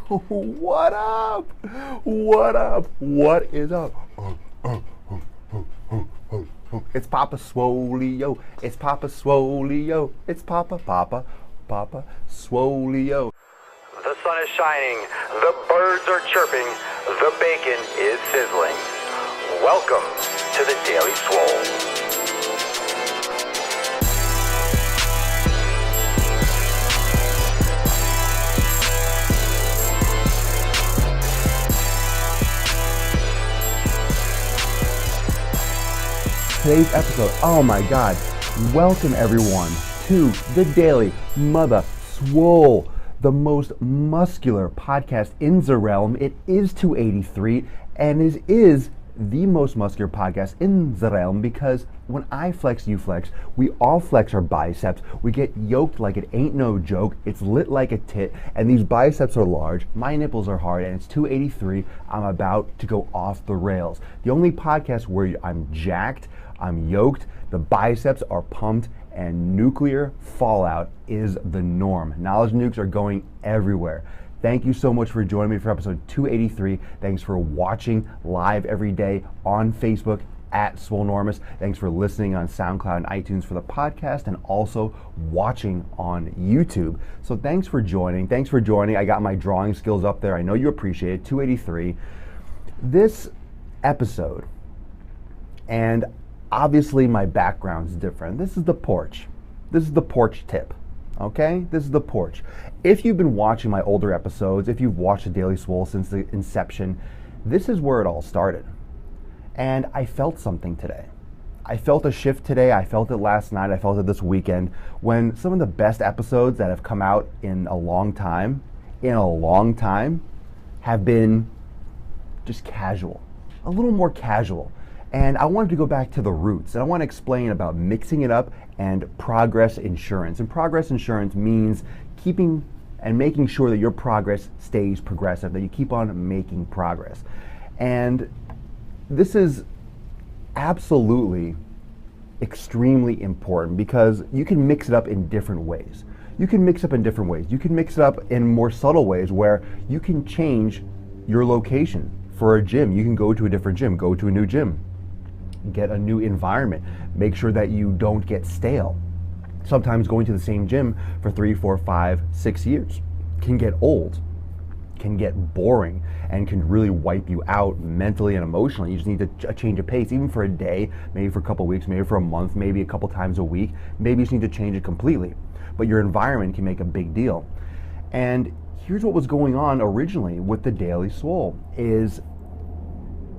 What up? What up? What is up? It's Papa Swoleo. It's Papa Swoleo. It's Papa Swoleo. The sun is shining, the birds are chirping, the bacon is sizzling. Welcome to the Daily Swole. Today's episode, oh my god, welcome everyone to the Daily Mother Swole, the most muscular podcast in the realm. It is 283, and it is the most muscular podcast in the realm because when I flex, you flex, we all flex our biceps, we get yoked like it ain't no joke, it's lit like a tit, and these biceps are large, my nipples are hard, and it's 283, I'm about to go off the rails. The only podcast where I'm jacked, I'm yoked, the biceps are pumped, and nuclear fallout is the norm. Knowledge nukes are going everywhere. Thank you so much for joining me for episode 283. Thanks for watching live every day on Facebook at Swolenormous. Thanks for listening on SoundCloud and iTunes for the podcast and also watching on YouTube. So thanks for joining. Thanks for joining. I got my drawing skills up there. I know you appreciate it. 283. This episode, and obviously my background's different. This is the porch. This is the porch tip. Okay? This is the porch. If you've been watching my older episodes, if you've watched the Daily Swole since the inception, this is where it all started. And I felt something today. I felt a shift today. I felt it last night. I felt it this weekend when some of the best episodes that have come out in a long time, have been just casual. A little more casual. And I wanted to go back to the roots, and I want to explain about mixing it up and progress insurance. And progress insurance means keeping and making sure that your progress stays progressive, that you keep on making progress. And this is absolutely extremely important because you can mix it up in different ways. You can mix it up in more subtle ways where you can change your location for a gym. You can go to a different gym, go to a new gym. Get a new environment. Make sure that you don't get stale. Sometimes going to the same gym for 3, 4, 5, 6 years can get old, can get boring, and can really wipe you out mentally and emotionally. You just need a change of pace, even for a day, maybe for a couple of weeks, maybe for a month, maybe a couple times a week. Maybe you just need to change it completely. But your environment can make a big deal. And here's what was going on originally with the Daily Swole is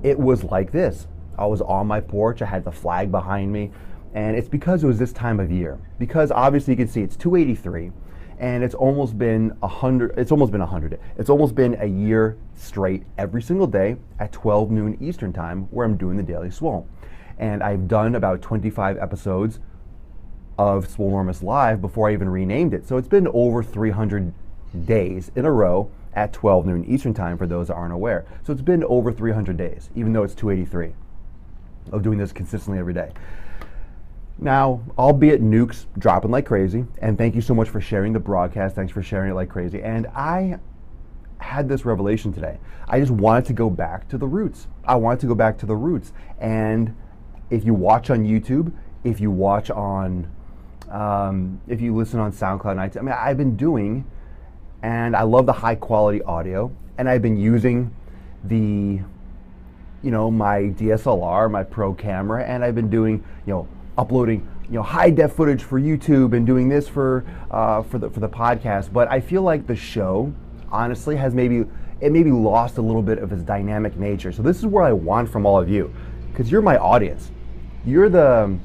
it was like this. I was on my porch, I had the flag behind me, and it's because it was this time of year. Because obviously you can see it's 283, and it's almost been 100, it's almost been a year straight every single day at 12 noon Eastern time where I'm doing the Daily Swole. And I've done about 25 episodes of Swolenormous Live before I even renamed it. So it's been over 300 days in a row at 12 noon Eastern time for those that aren't aware. So it's been over 300 days, even though it's 283. Of doing this consistently every day. Now, albeit nukes dropping like crazy, and thank you so much for sharing the broadcast. Thanks for sharing it like crazy. And I had this revelation today. I just wanted to go back to the roots. And if you watch on YouTube, if you watch on, if you listen on SoundCloud and iTunes, I've been doing, and I love the high quality audio, and I've been using my DSLR, my pro camera, and I've been doing, uploading, high def footage for YouTube and doing this for the podcast. But I feel like the show, honestly, has maybe lost a little bit of its dynamic nature. So this is where I want from all of you, because you're my audience. You are the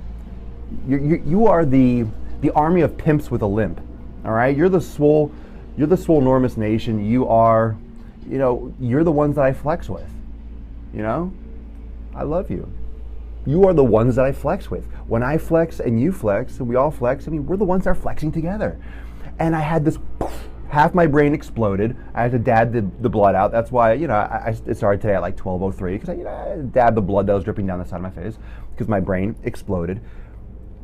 army of pimps with a limp. All right, you're the Swolenormous Nation. You are, you're the ones that I flex with. I love you. You are the ones that I flex with. When I flex and you flex and we all flex, we're the ones that are flexing together. And I had this, half my brain exploded. I had to dab the blood out. That's why, it started today at like 12:03 because I dabbed the blood that was dripping down the side of my face because my brain exploded.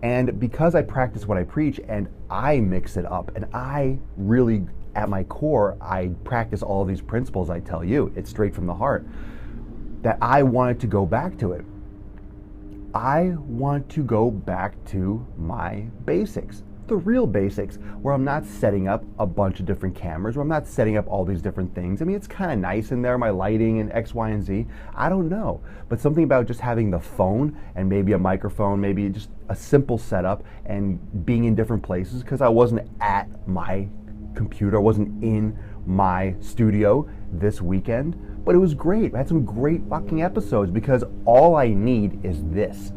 And because I practice what I preach and I mix it up and I really at my core, I practice all of these principles I tell you. It's straight from the heart. That I wanted to go back to it. I want to go back to my basics, the real basics, where I'm not setting up a bunch of different cameras, where I'm not setting up all these different things. I mean, it's kind of nice in there, my lighting and X, Y, and Z. I don't know. But something about just having the phone and maybe a microphone, maybe just a simple setup and being in different places, because I wasn't at my computer, I wasn't in my studio this weekend. But it was great. I had some great fucking episodes because all I need is this.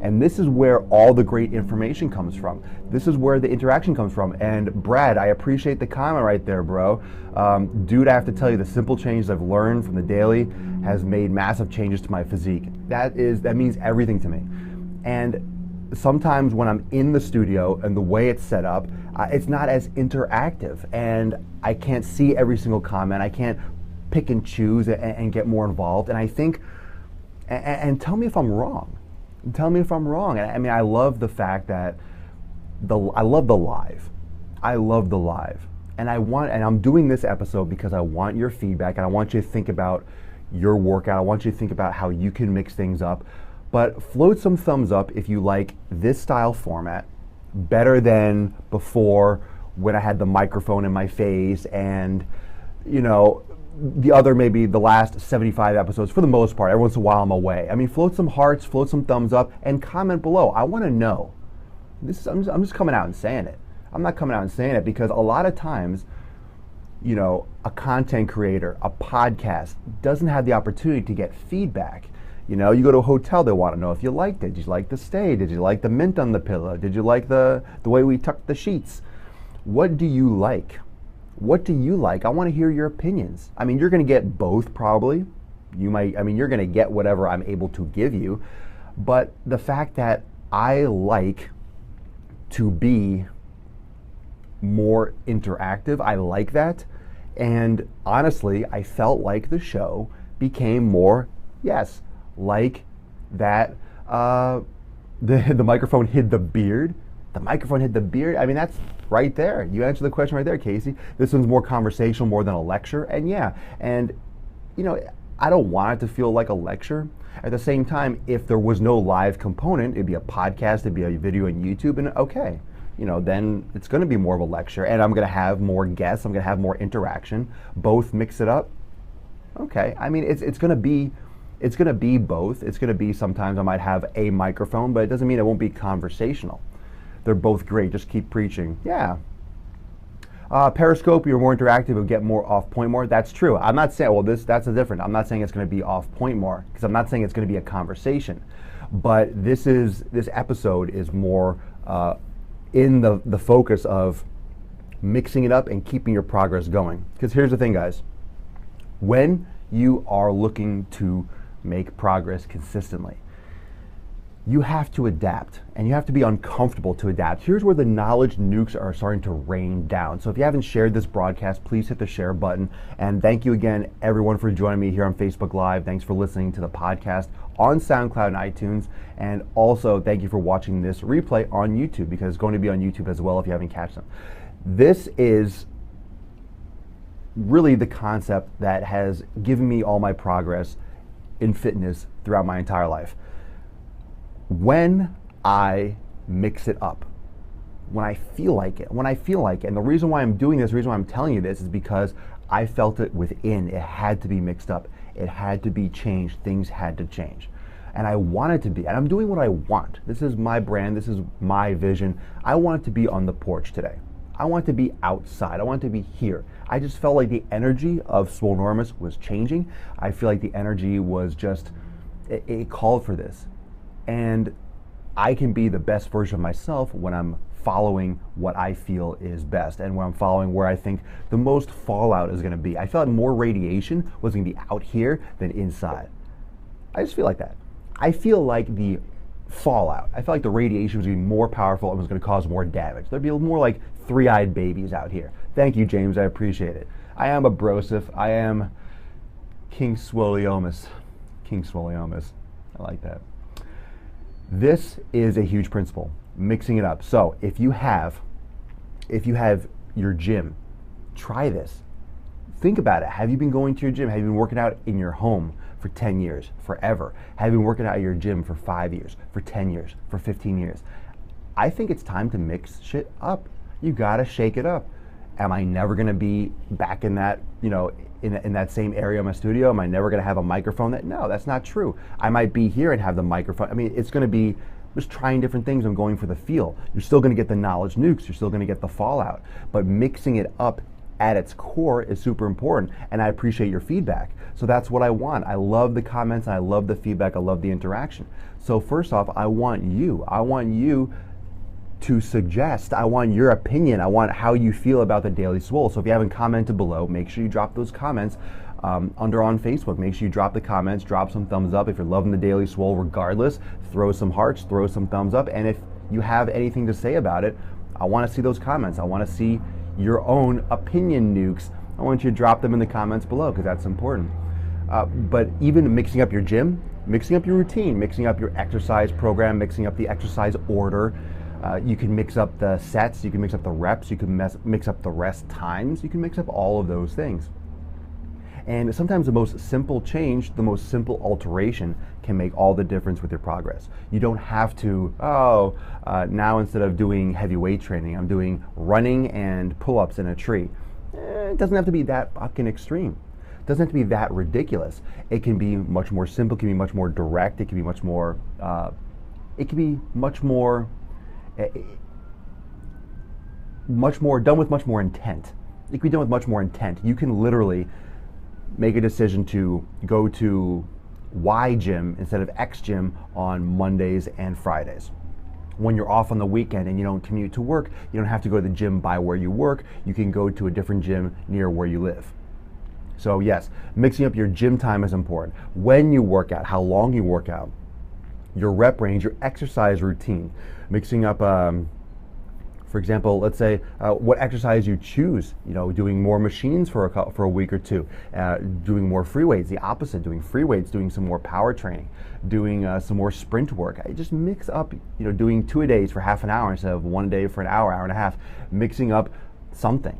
And this is where all the great information comes from. This is where the interaction comes from. And Brad, I appreciate the comment right there, bro. Dude, I have to tell you, the simple changes I've learned from the daily has made massive changes to my physique. That means everything to me. And sometimes when I'm in the studio and the way it's set up, it's not as interactive. And I can't see every single comment. I can't pick and choose and get more involved. And I think, and tell me if I'm wrong. Tell me if I'm wrong. I mean, I love the fact that I love the live. I love the live. And I'm doing this episode because I want your feedback and I want you to think about your workout. I want you to think about how you can mix things up. But float some thumbs up if you like this style format better than before when I had the microphone in my face and, you know, the other, maybe the last 75 episodes, for the most part. Every once in a while I'm away. I mean, float some hearts, float some thumbs up, and comment below. I want to know. I'm just coming out and saying it. I'm not coming out and saying it because a lot of times, you know, a content creator, a podcast doesn't have the opportunity to get feedback. You know, you go to a hotel, they want to know if you liked it. Did you like the stay? Did you like the mint on the pillow? Did you like the way we tucked the sheets? What do you like? What do you like? I want to hear your opinions. I mean, you're going to get both probably. You're going to get whatever I'm able to give you. But the fact that I like to be more interactive, I like that. And honestly, I felt like the show became more, yes, like that. The microphone hid the beard. The microphone hid the beard. I mean, that's right there. You answered the question right there, Casey. This one's more conversational, more than a lecture. And yeah, and you know, I don't want it to feel like a lecture. At the same time, if there was no live component, it'd be a podcast, it'd be a video on YouTube, and okay, you know, then it's going to be more of a lecture, and I'm going to have more guests, I'm going to have more interaction. Both mix it up. Okay, I mean, it's going to be both. It's going to be sometimes I might have a microphone, but it doesn't mean it won't be conversational. They're both great. Just keep preaching. Yeah. Periscope, you're more interactive, you'll get more off point more. That's true. I'm not saying, well, that's a different. I'm not saying it's going to be off point more because I'm not saying it's going to be a conversation. But this episode is more in the focus of mixing it up and keeping your progress going. Because here's the thing, guys. When you are looking to make progress consistently, you have to adapt, and you have to be uncomfortable to adapt. Here's where the knowledge nukes are starting to rain down. So if you haven't shared this broadcast, please hit the share button. And thank you again, everyone, for joining me here on Facebook Live. Thanks for listening to the podcast on SoundCloud and iTunes. And also, thank you for watching this replay on YouTube, because it's going to be on YouTube as well if you haven't catched them. This is really the concept that has given me all my progress in fitness throughout my entire life. When I mix it up, when I feel like it, and the reason why I'm doing this, the reason why I'm telling you this is because I felt it within. It had to be mixed up. It had to be changed. Things had to change. And I want it to be, and I'm doing what I want. This is my brand. This is my vision. I want it to be on the porch today. I want it to be outside. I want it to be here. I just felt like the energy of Swolenormous was changing. I feel like the energy was just, it called for this. And I can be the best version of myself when I'm following what I feel is best and when I'm following where I think the most fallout is going to be. I felt like more radiation was going to be out here than inside. I just feel like that. I feel like the fallout, I felt like the radiation was going to be more powerful and was going to cause more damage. There'd be more like three-eyed babies out here. Thank you, James. I appreciate it. I am a brosif. I am King Swolenormous. King Swolenormous. I like that. This is a huge principle, mixing it up. So if you have your gym, try this. Think about it. Have you been going to your gym? Have you been working out in your home for 10 years, forever? Have you been working out at your gym for 5 years, for 10 years, for 15 years? I think it's time to mix shit up. You gotta shake it up. Am I never gonna be back in that, in that same area of my studio? Am I never gonna have a microphone? No, that's not true. I might be here and have the microphone. I mean, it's gonna be just trying different things and going for the feel. You're still gonna get the knowledge nukes, you're still gonna get the fallout, but mixing it up at its core is super important, and I appreciate your feedback. So that's what I want. I love the comments, and I love the feedback, I love the interaction. So first off, I want you to suggest, I want your opinion, I want how you feel about the Daily Swole. So if you haven't commented below, make sure you drop those comments under on Facebook. Make sure you drop the comments, drop some thumbs up. If you're loving the Daily Swole regardless, throw some hearts, throw some thumbs up, and if you have anything to say about it, I want to see those comments. I want to see your own opinion nukes. I want you to drop them in the comments below because that's important. But even mixing up your gym, mixing up your routine, mixing up your exercise program, mixing up the exercise order, you can mix up the sets, you can mix up the reps, you can mix up the rest times, you can mix up all of those things. And sometimes the most simple change, the most simple alteration can make all the difference with your progress. You don't have to, now instead of doing heavy weight training, I'm doing running and pull-ups in a tree. It doesn't have to be that fucking extreme. It doesn't have to be that ridiculous. It can be much more simple, it can be much more direct, it can be much more, done with much more intent. It can be done with much more intent. You can literally make a decision to go to Y gym instead of X gym on Mondays and Fridays. When you're off on the weekend and you don't commute to work, you don't have to go to the gym by where you work. You can go to a different gym near where you live. So yes, mixing up your gym time is important. When you work out, how long you work out, your rep range, your exercise routine, mixing up, for example, let's say what exercise you choose, doing more machines for a week or two, doing more free weights, the opposite, doing free weights, doing some more power training, doing some more sprint work. I just mix up, doing 2-a-days for half an hour instead of 1 day for an hour, hour and a half, mixing up something.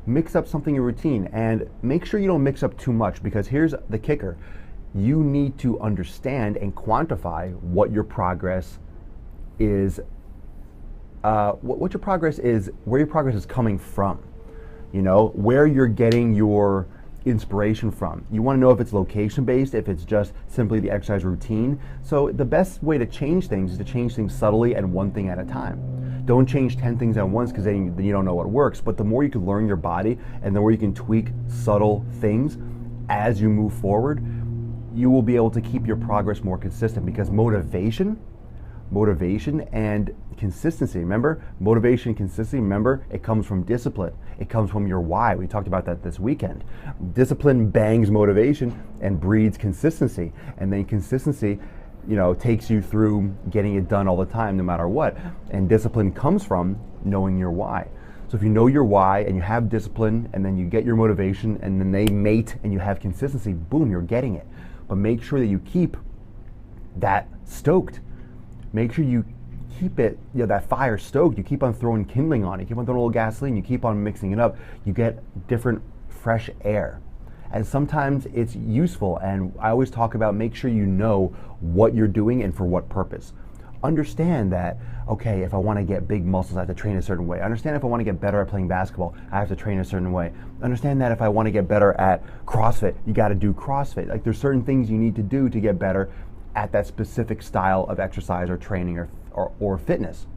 Mix up something in routine, and make sure you don't mix up too much, because here's the kicker. You need to understand and quantify what your progress is, what your progress is, where your progress is coming from, where you're getting your inspiration from. You want to know if it's location based, if it's just simply the exercise routine. So the best way to change things is to change things subtly and one thing at a time. Don't change 10 things at once, because then you don't know what works. But the more you can learn your body and the more you can tweak subtle things as you move forward, you will be able to keep your progress more consistent, because motivation and consistency, remember, motivation and consistency, remember, it comes from discipline. It comes from your why. We talked about that this weekend. Discipline bangs motivation and breeds consistency. And then consistency, takes you through getting it done all the time, no matter what. And discipline comes from knowing your why. So if you know your why and you have discipline, and then you get your motivation, and then they mate and you have consistency, boom, you're getting it. But make sure that you keep that stoked. Make sure you keep it, that fire stoked. You keep on throwing kindling on it. You keep on throwing a little gasoline. You keep on mixing it up. You get different fresh air. And sometimes it's useful. And I always talk about, make sure you know what you're doing and for what purpose. Understand that, okay, if I want to get big muscles, I have to train a certain way. Understand if I want to get better at playing basketball, I have to train a certain way. Understand that if I want to get better at CrossFit, you got to do CrossFit. Like, there's certain things you need to do to get better at that specific style of exercise or training or fitness.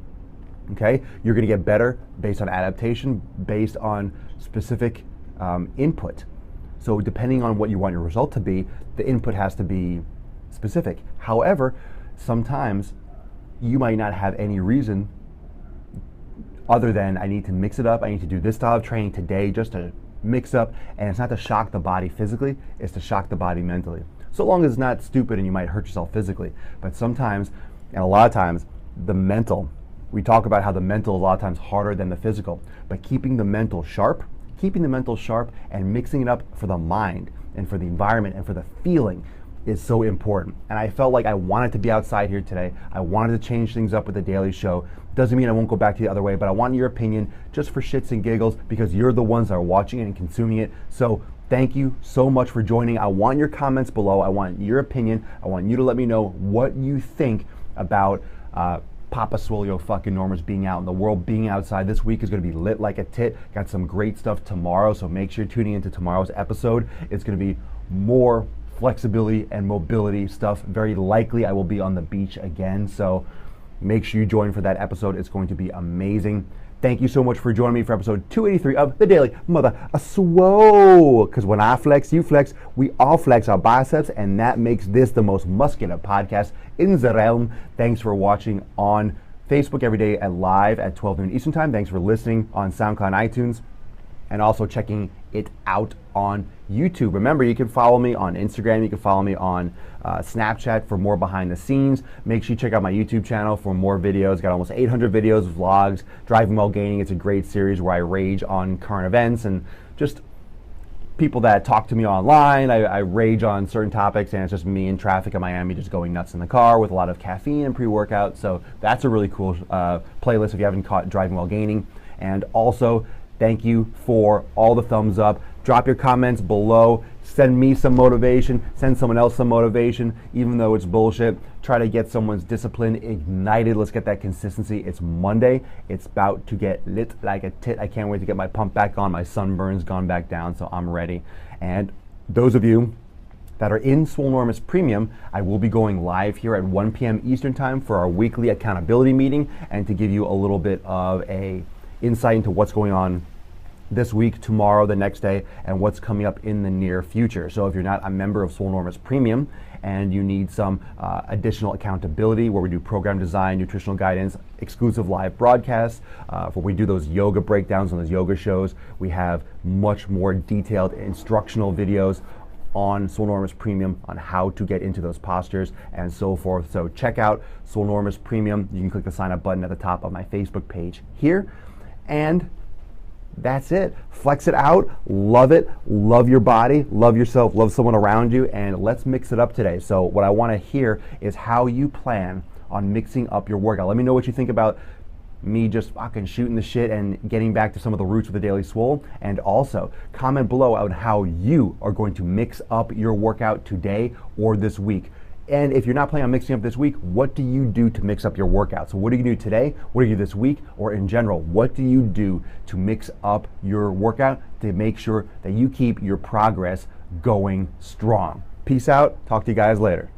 Okay, you're going to get better based on adaptation, based on specific input. So depending on what you want your result to be, the input has to be specific. However, sometimes you might not have any reason other than, I need to mix it up, I need to do this style of training today just to mix up, and it's not to shock the body physically, it's to shock the body mentally. So long as it's not stupid and you might hurt yourself physically. But sometimes, and a lot of times, the mental, we talk about how the mental is a lot of times harder than the physical, but keeping the mental sharp and mixing it up for the mind and for the environment and for the feeling, is so important. And I felt like I wanted to be outside here today. I wanted to change things up with the daily show. Doesn't mean I won't go back to the other way, but I want your opinion just for shits and giggles because you're the ones that are watching it and consuming it. So thank you so much for joining. I want your comments below. I want your opinion. I want you to let me know what you think about Papa Swole fucking Normous being out in the world, being outside. This week is going to be lit like a tit. Got some great stuff tomorrow, so make sure you're tuning into tomorrow's episode. It's going to be more flexibility and mobility stuff. Very likely I will be on the beach again, so make sure you join for that episode. It's going to be amazing. Thank you so much for joining me for episode 283 of the Daily Mother Swole. Because when I flex, you flex, we all flex our biceps, and that makes this the most muscular podcast in the realm. Thanks for watching on Facebook every day at live at 12 noon Eastern Time. Thanks for listening on SoundCloud and iTunes, and also checking it out on YouTube. Remember, you can follow me on Instagram. You can follow me on Snapchat for more behind the scenes. Make sure you check out my YouTube channel for more videos. Got almost 800 videos, vlogs, Driving While Gaining. It's a great series where I rage on current events and just people that talk to me online. I rage on certain topics, and it's just me in traffic in Miami just going nuts in the car with a lot of caffeine and pre-workout. So that's a really cool playlist if you haven't caught Driving While Gaining. And also, thank you for all the thumbs up. Drop your comments below. Send me some motivation. Send someone else some motivation, even though it's bullshit. Try to get someone's discipline ignited. Let's get that consistency. It's Monday. It's about to get lit like a tit. I can't wait to get my pump back on. My sunburn's gone back down, so I'm ready. And those of you that are in Swolenormous Premium, I will be going live here at 1 p.m. Eastern Time for our weekly accountability meeting, and to give you a little bit of a insight into what's going on this week, tomorrow, the next day, and what's coming up in the near future. So if you're not a member of Swolenormous Premium and you need some additional accountability where we do program design, nutritional guidance, exclusive live broadcasts, where we do those yoga breakdowns on those yoga shows, we have much more detailed instructional videos on Swolenormous Premium on how to get into those postures and so forth. So check out Swolenormous Premium. You can click the sign up button at the top of my Facebook page here. And that's it. Flex it out. Love it. Love your body. Love yourself. Love someone around you. And let's mix it up today. So what I want to hear is how you plan on mixing up your workout. Let me know what you think about me just fucking shooting the shit and getting back to some of the roots of the Daily Swole. And also comment below on how you are going to mix up your workout today or this week. And if you're not planning on mixing up this week, what do you do to mix up your workout? So what do you do today? What do you do this week? Or in general, what do you do to mix up your workout to make sure that you keep your progress going strong? Peace out. Talk to you guys later.